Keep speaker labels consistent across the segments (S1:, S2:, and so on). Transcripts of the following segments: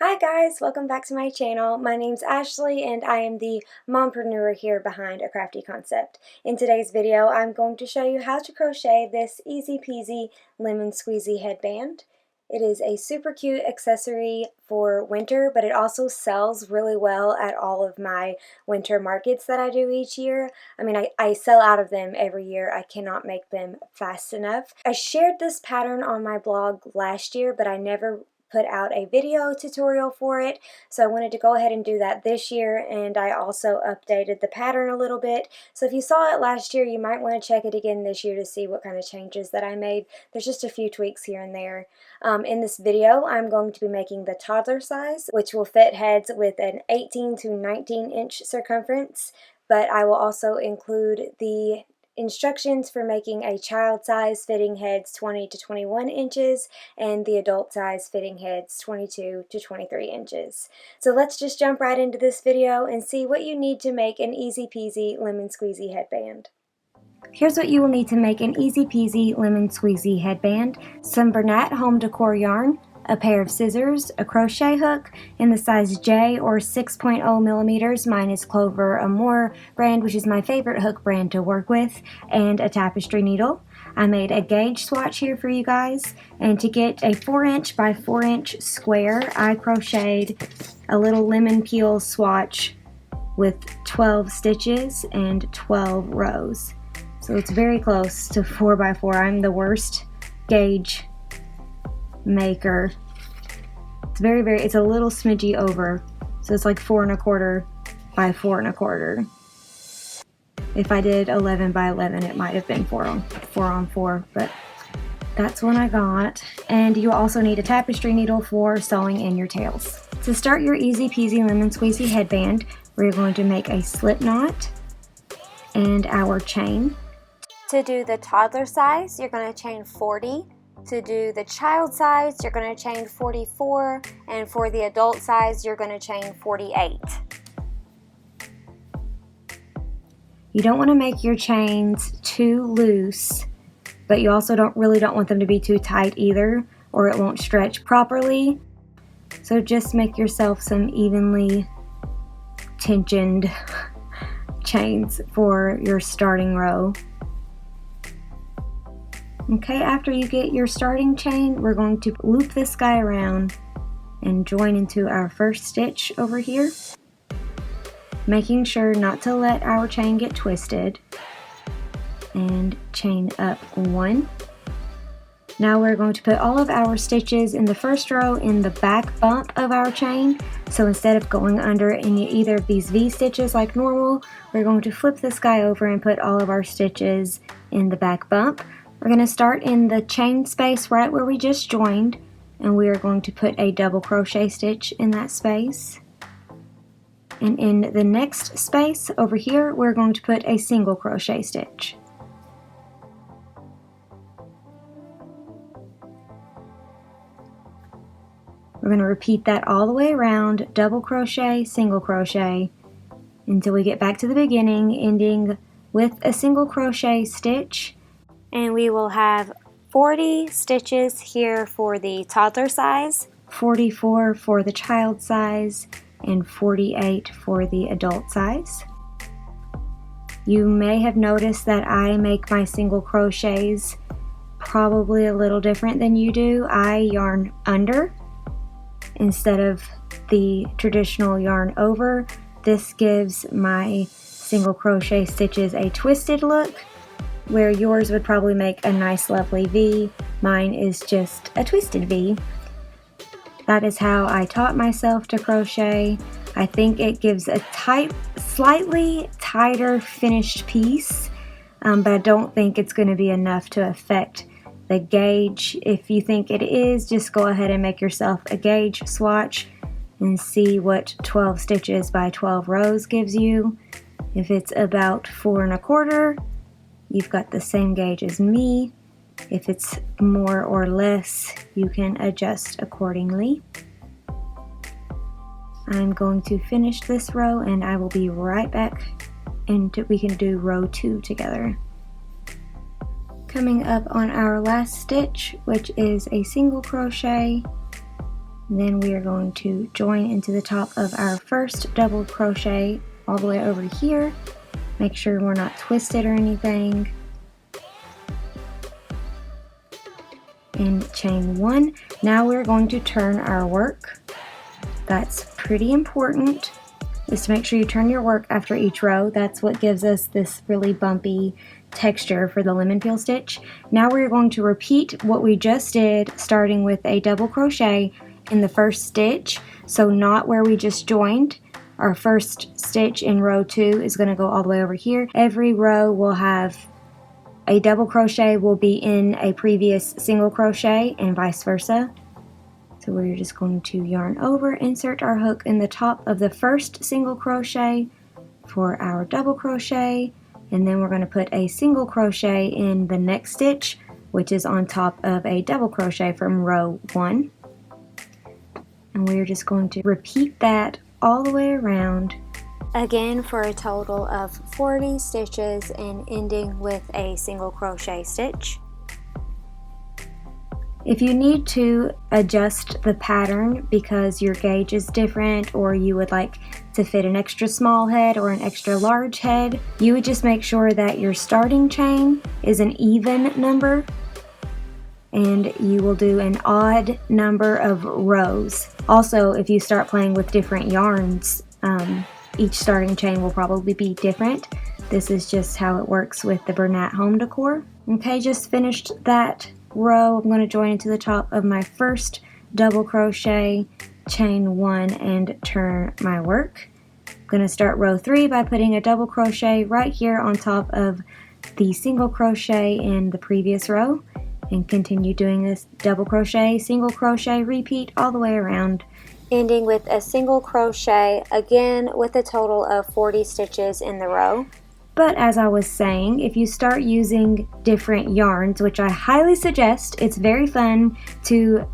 S1: Hi guys, welcome back to my channel. My name's Ashley and I am the mompreneur here behind A Crafty Concept. In today's video, I'm going to show you how to crochet this easy peasy lemon squeezy headband. It is a super cute accessory for winter, but it also sells really well at all of my winter markets that I do each year. I mean, I sell out of them every year. I cannot make them fast enough. I shared this pattern on my blog last year, but I never put out a video tutorial for it, so I wanted to go ahead and do that this year, and I also updated the pattern a little bit. So if you saw it last year, you might want to check it again this year to see what kind of changes that I made. There's just a few tweaks here and there. In this video, I'm going to be making the toddler size, which will fit heads with an 18 to 19 inch circumference, but I will also include the instructions for making a child size fitting heads 20 to 21 inches and the adult size fitting heads 22 to 23 inches. So let's just jump right into this video and see what you need to make an easy peasy lemon squeezy headband. Here's what you will need to make an easy peasy lemon squeezy headband: some Bernat home decor yarn, a pair of scissors, a crochet hook in the size J or 6.0 millimeters. Mine is Clover Amour brand, which is my favorite hook brand to work with, and a tapestry needle. I made a gauge swatch here for you guys, and to get a 4-inch by 4-inch square, I crocheted a little lemon peel swatch with 12 stitches and 12 rows. So it's very close to 4x4. I'm the worst gauge maker. It's a little smidgy over, so it's like 4 1/4 by 4 1/4. If I did 11 by 11, it might have been 4 on 4, but that's what I got. And you also need a tapestry needle for sewing in your tails. To start your easy peasy lemon squeezy headband, we're going to make a slip knot and our chain. To do the toddler size, you're going to chain 40. To do the child size, you're going to chain 44, and for the adult size, you're going to chain 48. You don't want to make your chains too loose, but you also don't want them to be too tight either, or it won't stretch properly. So just make yourself some evenly tensioned chains for your starting row. Okay, after you get your starting chain, we're going to loop this guy around and join into our first stitch over here, making sure not to let our chain get twisted, and chain up 1. Now we're going to put all of our stitches in the first row in the back bump of our chain. So instead of going under either of these V stitches like normal, we're going to flip this guy over and put all of our stitches in the back bump. We're going to start in the chain space right where we just joined, and we are going to put a double crochet stitch in that space. And in the next space over here, we're going to put a single crochet stitch. We're going to repeat that all the way around, double crochet, single crochet, until we get back to the beginning, ending with a single crochet stitch. And we will have 40 stitches here for the toddler size, 44 for the child size, and 48 for the adult size. You may have noticed that I make my single crochets probably a little different than you do. I yarn under instead of the traditional yarn over. This gives my single crochet stitches a twisted look, where yours would probably make a nice lovely V. Mine is just a twisted V. That is how I taught myself to crochet. I think it gives a slightly tighter finished piece, but I don't think it's going to be enough to affect the gauge. If you think it is, just go ahead and make yourself a gauge swatch and see what 12 stitches by 12 rows gives you. If it's about 4 1/4, you've got the same gauge as me. If it's more or less, you can adjust accordingly. I'm going to finish this row and I will be right back, and we can do row 2 together. Coming up on our last stitch, which is a single crochet, And then we are going to join into the top of our first double crochet all the way over here. Make sure we're not twisted or anything. And chain 1. Now we're going to turn our work. That's pretty important, is to make sure you turn your work after each row. That's what gives us this really bumpy texture for the lemon peel stitch. Now we're going to repeat what we just did, starting with a double crochet in the first stitch. So not where we just joined. Our first stitch in row 2 is going to go all the way over here. Every row will have a double crochet will be in a previous single crochet and vice versa. So we're just going to yarn over, insert our hook in the top of the first single crochet for our double crochet, and then we're going to put a single crochet in the next stitch, which is on top of a double crochet from row 1. And we're just going to repeat that all the way around, again for a total of 40 stitches and ending with a single crochet stitch. If you need to adjust the pattern because your gauge is different, or you would like to fit an extra small head or an extra large head, you would just make sure that your starting chain is an even number, and you will do an odd number of rows. Also, if you start playing with different yarns, each starting chain will probably be different. This is just how it works with the Bernat home decor. Okay, just finished that row. I'm going to join into the top of my first double crochet, chain 1, and turn my work. I'm going to start row 3 by putting a double crochet right here on top of the single crochet in the previous row, and continue doing this double crochet, single crochet, repeat all the way around, ending with a single crochet, again with a total of 40 stitches in the row. But as I was saying, if you start using different yarns, which I highly suggest, it's very fun to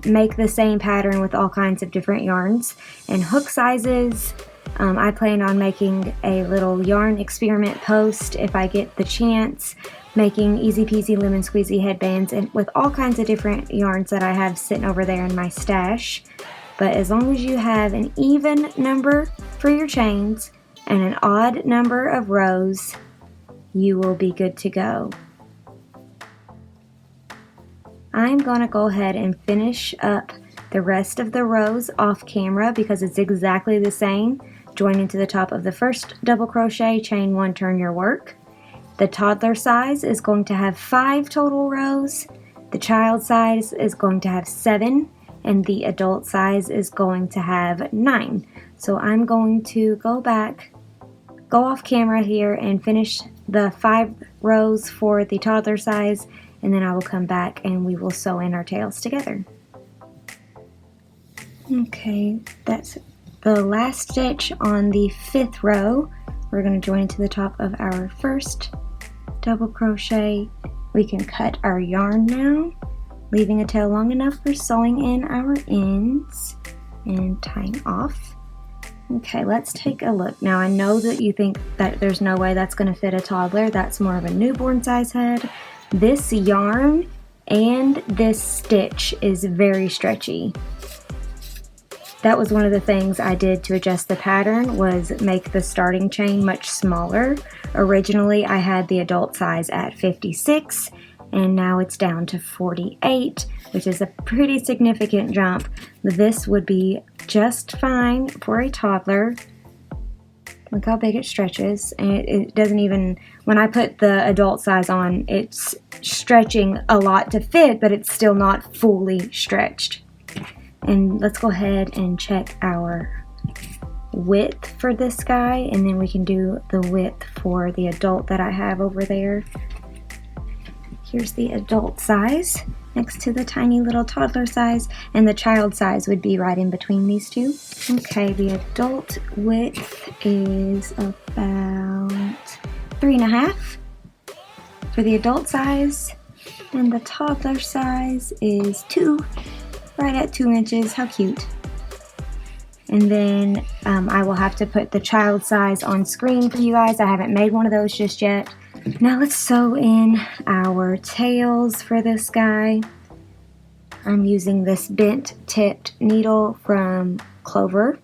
S1: make the same pattern with all kinds of different yarns and hook sizes. I plan on making a little yarn experiment post if I get the chance, making easy peasy lemon squeezy headbands and with all kinds of different yarns that I have sitting over there in my stash. But as long as you have an even number for your chains and an odd number of rows, you will be good to go. I'm going to go ahead and finish up the rest of the rows off camera because it's exactly the same. Join into the top of the first double crochet, chain 1, turn your work. The toddler size is going to have 5 total rows. The child size is going to have 7, and the adult size is going to have 9. So I'm going to go off camera here and finish the 5 rows for the toddler size, and then I will come back and we will sew in our tails together. Okay, that's the last stitch on the 5th row. We're going to join into the top of our first double crochet. We can cut our yarn now, leaving a tail long enough for sewing in our ends and tying off. Okay, let's take a look. Now I know that you think that there's no way that's going to fit a toddler. That's more of a newborn size head. This yarn and this stitch is very stretchy. That was one of the things I did to adjust the pattern, was make the starting chain much smaller. Originally I had the adult size at 56 and now it's down to 48, which is a pretty significant jump. This would be just fine for a toddler. Look how big it stretches, and it doesn't even, when I put the adult size on, it's stretching a lot to fit, but it's still not fully stretched. And let's go ahead and check our width for this guy, and then we can do the width for the adult that I have over there. Here's the adult size next to the tiny little toddler size, and the child size would be right in between these two. Okay, the adult width is about 3.5 for the adult size, and the toddler size is 2, right at 2 inches. How cute. And then I will have to put the child size on screen for you guys. I haven't made one of those just yet. Now let's sew in our tails for this guy. I'm using this bent tipped needle from Clover.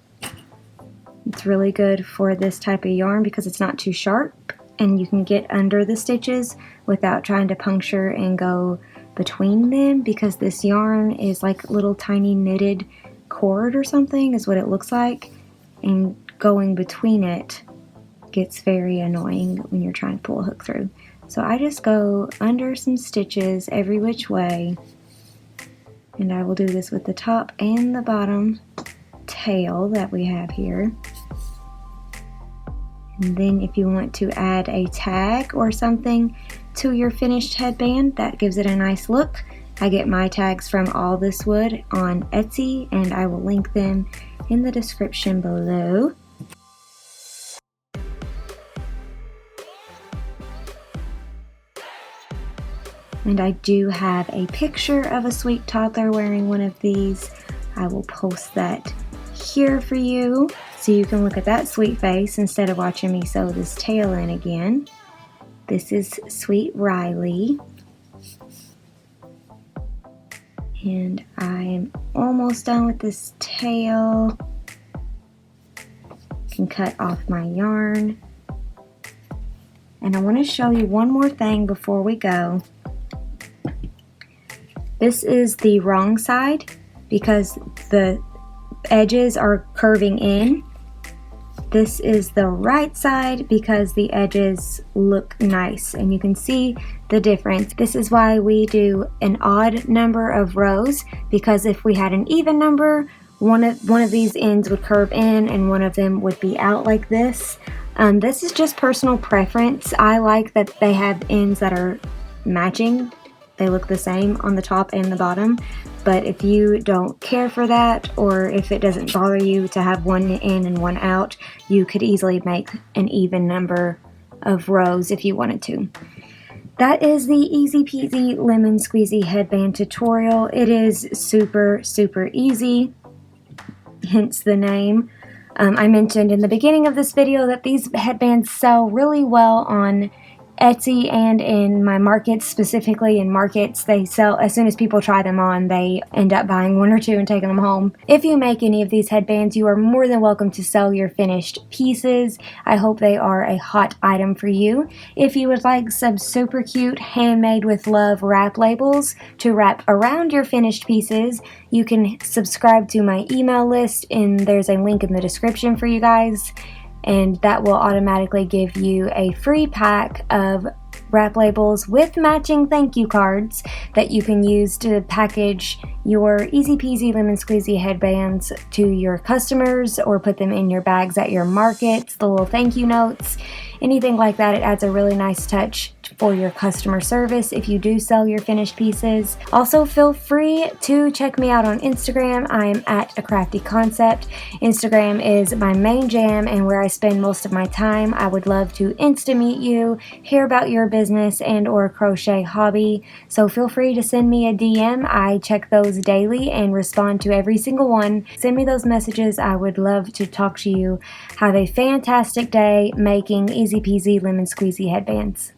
S1: It's really good for this type of yarn because it's not too sharp and you can get under the stitches without trying to puncture and go between them, because this yarn is like little tiny knitted cord or something is what it looks like, and going between it gets very annoying when you're trying to pull a hook through. So I just go under some stitches every which way, and I will do this with the top and the bottom tail that we have here. And then if you want to add a tag or something to your finished headband, that gives it a nice look. I get my tags from All This Wood on Etsy, and I will link them in the description below. And I do have a picture of a sweet toddler wearing one of these. I will post that here for you so you can look at that sweet face instead of watching me sew this tail in again. This is Sweet Riley. And I am almost done with this tail. Can cut off my yarn. And I want to show you one more thing before we go. This is the wrong side because the edges are curving in. This is the right side because the edges look nice, and you can see the difference. This is why we do an odd number of rows, because if we had an even number, one of these ends would curve in and one of them would be out like this. This is just personal preference. I like that they have ends that are matching. They look the same on the top and the bottom. But if you don't care for that, or if it doesn't bother you to have one in and one out, you could easily make an even number of rows if you wanted to. That is the easy peasy lemon squeezy headband tutorial. It is super, super easy, hence the name. I mentioned in the beginning of this video that these headbands sell really well on Etsy and in my markets. Specifically in markets, they sell as soon as people try them on. They end up buying one or two and taking them home. If you make any of these headbands, you are more than welcome to sell your finished pieces. I hope they are a hot item for you. If you would like some super cute handmade with love wrap labels to wrap around your finished pieces, you can subscribe to my email list, and there's a link in the description for you guys. And that will automatically give you a free pack of wrap labels with matching thank you cards that you can use to package your easy peasy lemon squeezy headbands to your customers, or put them in your bags at your markets, the little thank you notes, anything like that. It adds a really nice touch for your customer service if you do sell your finished pieces. Also, feel free to check me out on Instagram. I am at A Crafty Concept. Instagram is my main jam and where I spend most of my time. I would love to insta meet you, hear about your business and or crochet hobby. So feel free to send me a DM. I check those daily and respond to every single one. Send me those messages. I would love to talk to you. Have a fantastic day making easy peasy lemon squeezy headbands.